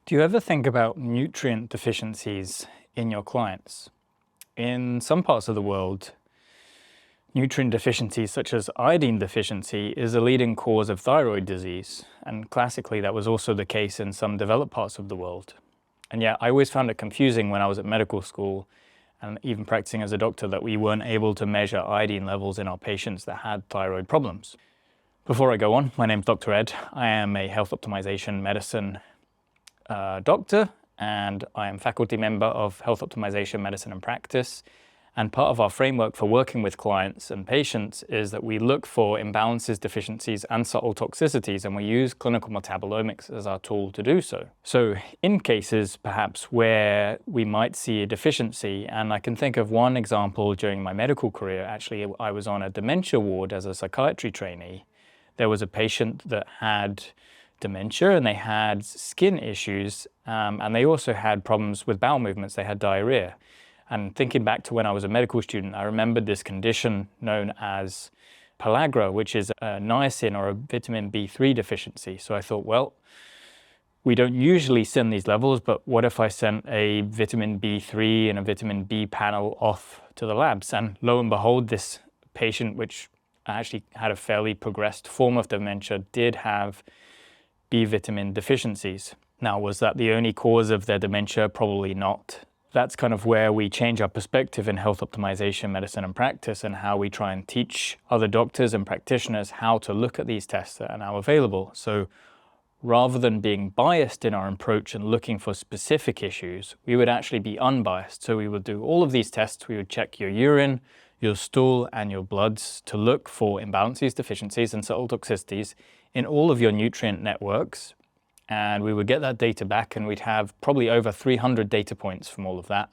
Do you ever think about nutrient deficiencies in your clients? In some parts of the world, nutrient deficiencies such as iodine deficiency is a leading cause of thyroid disease, and classically that was also the case in some developed parts of the world. And yet I always found it confusing when I was at medical school and even practicing as a doctor that we weren't able to measure iodine levels in our patients that had thyroid problems. Before I go on, my name's Dr. Ed. I am a health optimization medicine doctor, and I am faculty member of Health Optimization Medicine and Practice. And part of our framework for working with clients and patients is that we look for imbalances, deficiencies, and subtle toxicities, and we use clinical metabolomics as our tool to do so. So in cases perhaps where we might see a deficiency, and I can think of one example during my medical career. Actually, I was on a dementia ward as a psychiatry trainee. There was a patient that had dementia and they had skin issues, and they also had problems with bowel movements. They had diarrhea. And thinking back to when I was a medical student, I remembered this condition known as pellagra, which is a niacin or a vitamin B3 deficiency. So I thought, well, we don't usually send these levels, but what if I sent a vitamin B3 and a vitamin B panel off to the labs? And lo and behold, this patient, which actually had a fairly progressed form of dementia, did have B vitamin deficiencies. Now, was that the only cause of their dementia? Probably not. That's kind of where we change our perspective in health optimization, medicine and practice, and how we try and teach other doctors and practitioners how to look at these tests that are now available. So rather than being biased in our approach and looking for specific issues, we would actually be unbiased. So we would do all of these tests. We would check your urine, your stool and your bloods to look for imbalances, deficiencies and subtle toxicities in all of your nutrient networks. And we would get that data back, and we'd have probably over 300 data points from all of that.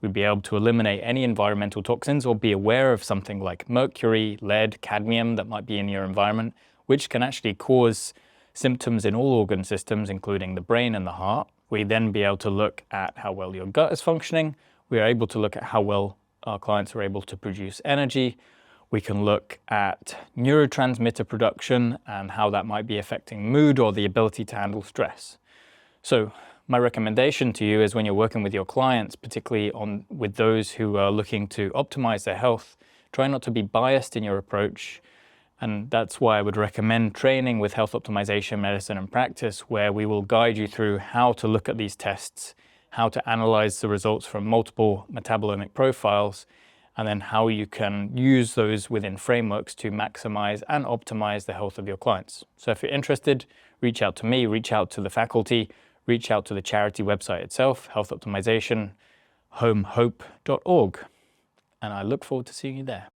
We'd be able to eliminate any environmental toxins or be aware of something like mercury, lead, cadmium that might be in your environment, which can actually cause symptoms in all organ systems, including the brain and the heart. We'd then be able to look at how well your gut is functioning. We are able to look at how well our clients are able to produce energy. We can look at neurotransmitter production and how that might be affecting mood or the ability to handle stress. So my recommendation to you is when you're working with your clients, particularly with those who are looking to optimize their health, try not to be biased in your approach. And that's why I would recommend training with Health Optimization Medicine and Practice, where we will guide you through how to look at these tests, how to analyze the results from multiple metabolomic profiles, and then how you can use those within frameworks to maximize and optimize the health of your clients. So if you're interested, reach out to me, reach out to the faculty, reach out to the charity website itself, Health Optimization, HOMeHOPE.org. And I look forward to seeing you there.